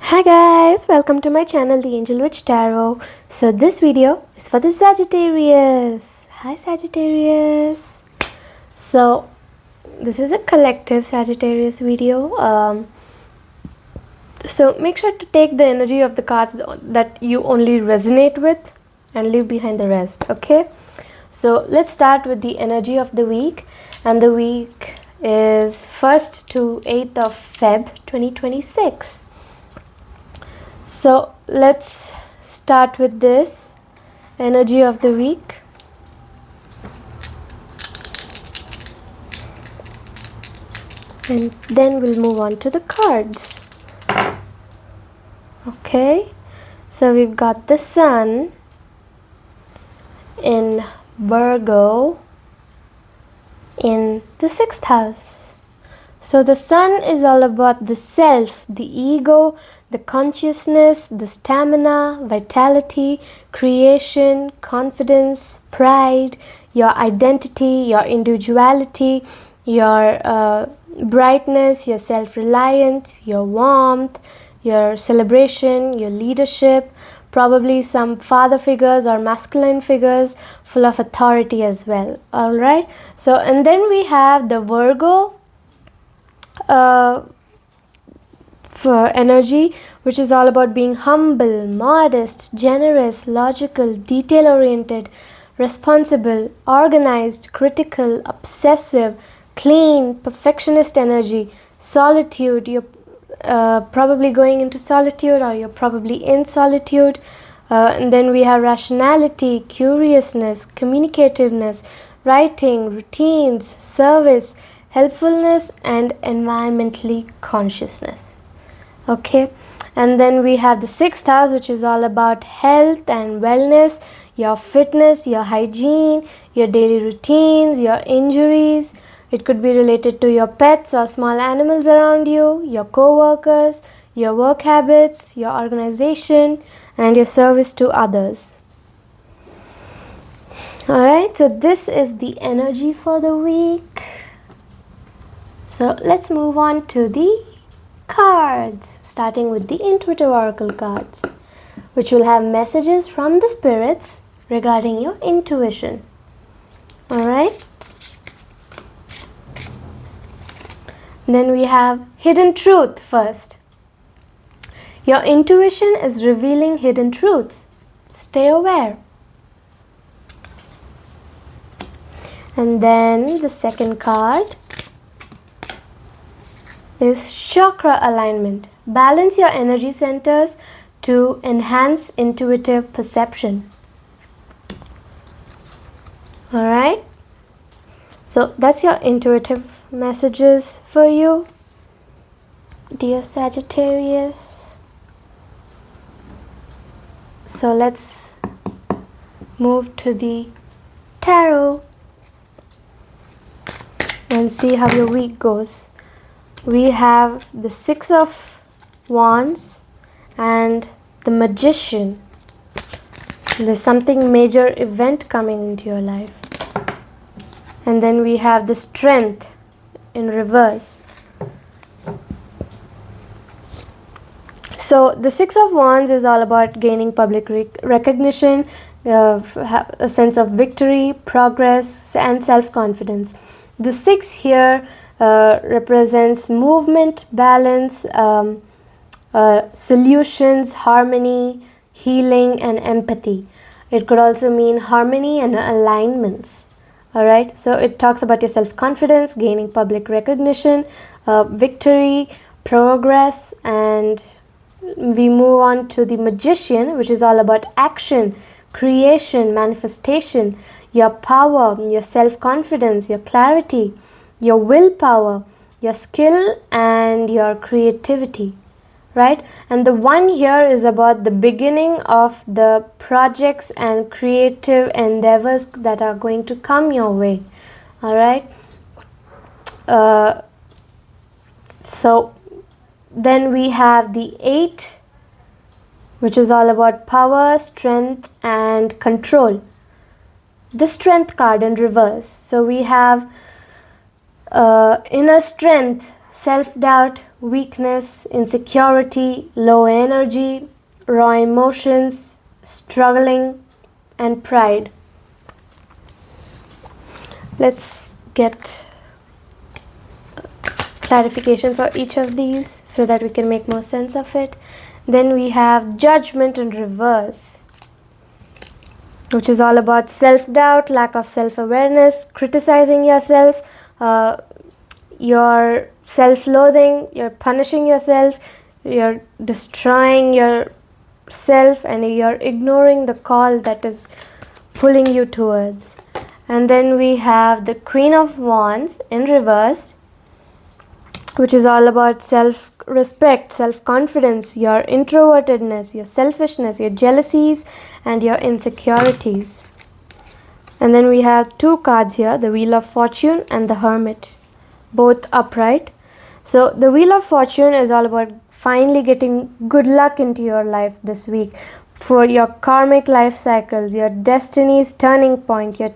Hi guys, welcome to my channel The Angel Witch Tarot. So this video is for the Sagittarius. Hi Sagittarius. So this is a collective Sagittarius video. So make sure to take the energy of the cards that you only resonate with and leave behind the rest, okay? So let's start with the energy of the week, and the week is 1st to 8th of Feb 2026. So let's start with this energy of the week. And then we'll move on to the cards. Okay, so we've got the Sun in Virgo in the 6th house. So the Sun is all about the self, the ego, the consciousness, the stamina, vitality, creation, confidence, pride, your identity, your individuality, your brightness, your self-reliance, your warmth, your celebration, your leadership, probably some father figures or masculine figures full of authority as well. All right. So, and then we have the Virgo for energy, which is all about being humble, modest, generous, logical, detail oriented, responsible, organized, critical, obsessive, clean, perfectionist energy, solitude. You're probably going into solitude, or you're probably in solitude. And then we have rationality, curiousness, communicativeness, writing, routines, service, helpfulness, and environmentally consciousness. Okay, and then we have the 6th house, which is all about health and wellness, your fitness, your hygiene, your daily routines, your injuries. It could be related to your pets or small animals around you, your co-workers, your work habits, your organization, and your service to others. Alright, so this is the energy for the week. So let's move on to the cards, starting with the intuitive oracle cards, which will have messages from the spirits regarding your intuition. Alright. Then we have hidden truth first. Your intuition is revealing hidden truths. Stay aware. And then the second card is chakra alignment. Balance your energy centers to enhance intuitive perception. Alright. So that's your intuitive messages for you, dear Sagittarius. So let's move to the tarot and see how your week goes. We have the 6 of Wands and the Magician. There's something major event coming into your life. And then we have the Strength in reverse. So the 6 of Wands is all about gaining public recognition, a sense of victory, progress, and self-confidence. The 6 here represents movement, balance, solutions, harmony, healing, and empathy. It could also mean harmony and alignments. Alright, so it talks about your self-confidence, gaining public recognition, victory, progress, and we move on to the Magician, which is all about action, creation, manifestation, your power, your self-confidence, your clarity, your willpower, your skill, and your creativity. Right? And the 1 here is about the beginning of the projects and creative endeavors that are going to come your way. Alright? So then we have the 8, which is all about power, strength, and control. The Strength card in reverse. So we have inner strength, self-doubt, weakness, insecurity, low energy, raw emotions, struggling, and pride. Let's get clarification for each of these so that we can make more sense of it. Then we have judgment in reverse, which is all about self-doubt, lack of self-awareness, criticizing yourself, your self-loathing, you're punishing yourself, you're destroying yourself, and you're ignoring the call that is pulling you towards. And then we have the Queen of Wands in reverse, which is all about self-respect, self-confidence, your introvertedness, your selfishness, your jealousies, and your insecurities. And then we have two cards here, the Wheel of Fortune and the Hermit, both upright. So the Wheel of Fortune is all about finally getting good luck into your life this week for your karmic life cycles, your destiny's turning point, your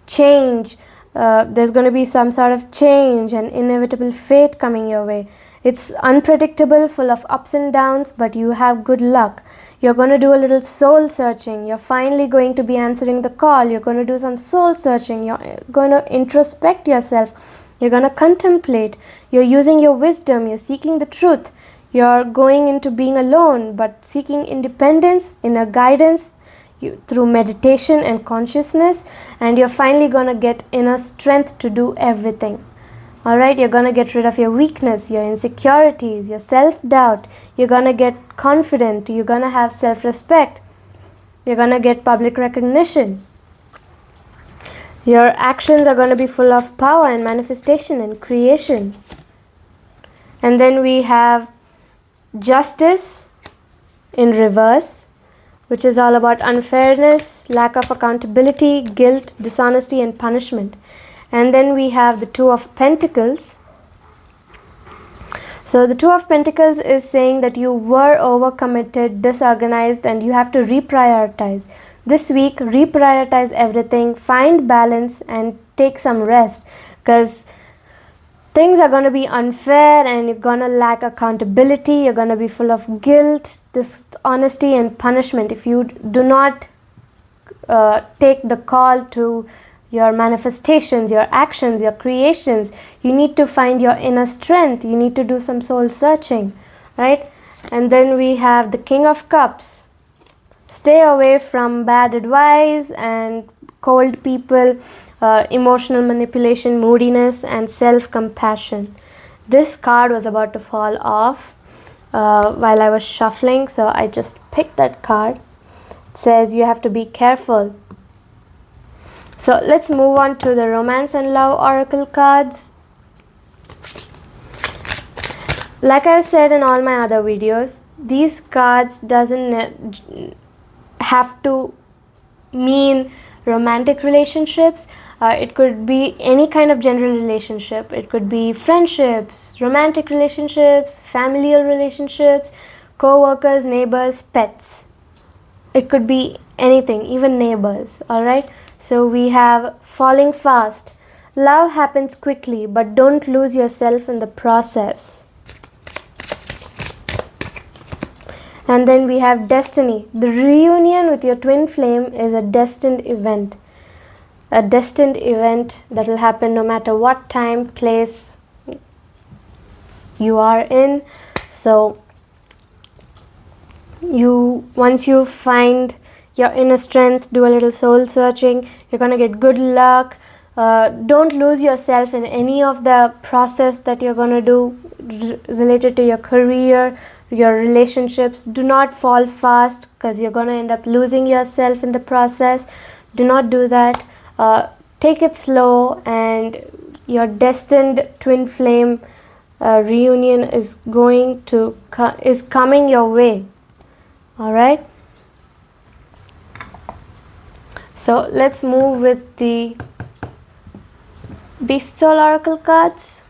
change. There's going to be some sort of change and inevitable fate coming your way. It's unpredictable, full of ups and downs, but you have good luck. You're going to do a little soul searching. You're finally going to be answering the call. You're going to do some soul searching. You're going to introspect yourself. You're going to contemplate. You're using your wisdom. You're seeking the truth. You're going into being alone, but seeking independence, inner guidance, through meditation and consciousness, and you're finally going to get inner strength to do everything. Alright, you're going to get rid of your weakness, your insecurities, your self-doubt. You're going to get confident. You're going to have self-respect. You're going to get public recognition. Your actions are going to be full of power and manifestation and creation. And then we have Justice in reverse, which is all about unfairness, lack of accountability, guilt, dishonesty, and punishment. And then we have the Two of Pentacles. So the Two of Pentacles is saying that you were overcommitted, disorganized, and you have to reprioritize. This week, reprioritize everything, find balance, and take some rest, because things are going to be unfair and you're going to lack accountability. You're going to be full of guilt, dishonesty, and punishment if you do not take the call to your manifestations, your actions, your creations. You need to find your inner strength. You need to do some soul searching, right? And then we have the King of Cups. Stay away from bad advice and cold people, emotional manipulation, moodiness, and self-compassion. This card was about to fall off while I was shuffling, so I just picked that card. It says you have to be careful. So let's move on to the Romance and Love Oracle cards. Like I said in all my other videos, these cards doesn't have to mean romantic relationships. It could be any kind of general relationship. It could be friendships, romantic relationships, familial relationships, co-workers, neighbors, pets. It could be anything, even neighbors. Alright, so we have falling fast. Love happens quickly, but don't lose yourself in the process. And then we have destiny. The reunion with your twin flame is a destined event. A destined event that will happen no matter what time, place you are in. So once you find your inner strength, do a little soul searching, you're going to get good luck. Don't lose yourself in any of the process that you're going to do related to your career, your relationships. Do not fall fast, because you're going to end up losing yourself in the process. Do not do that. Take it slow, and your destined twin flame reunion is coming your way. All right. So let's move with the Beast Soul Oracle cards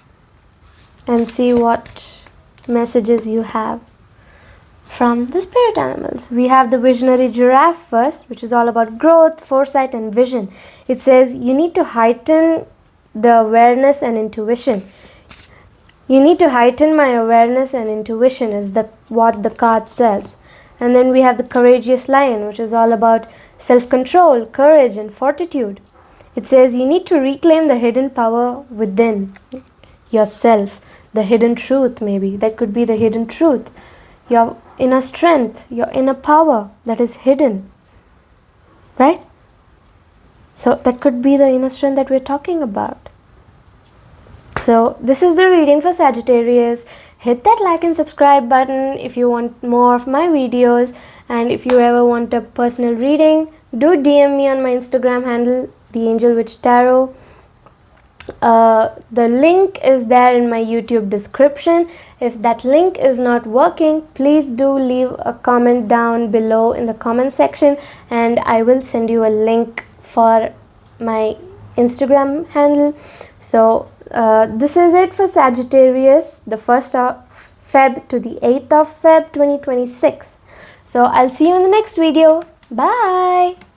and see what messages you have from the spirit animals. We have the Visionary Giraffe first, which is all about growth, foresight, and vision. It says you need to heighten the awareness and intuition. You need to heighten my awareness and intuition is what the card says. And then we have the courageous lion, which is all about self-control, courage, and fortitude. It says you need to reclaim the hidden power within yourself, the hidden truth maybe. That could be the hidden truth. Your inner strength, your inner power that is hidden. Right? So that could be the inner strength that we're talking about. So this is the reading for Sagittarius. Hit that like and subscribe button if you want more of my videos, and if you ever want a personal reading, do DM me on my Instagram handle, The Angel Witch Tarot. The link is there in my YouTube description. If that link is not working, please do leave a comment down below in the comment section, and I will send you a link for my Instagram handle. So this is it for Sagittarius, the 1st of Feb to the 8th of Feb 2026. So I'll see you in the next video. Bye.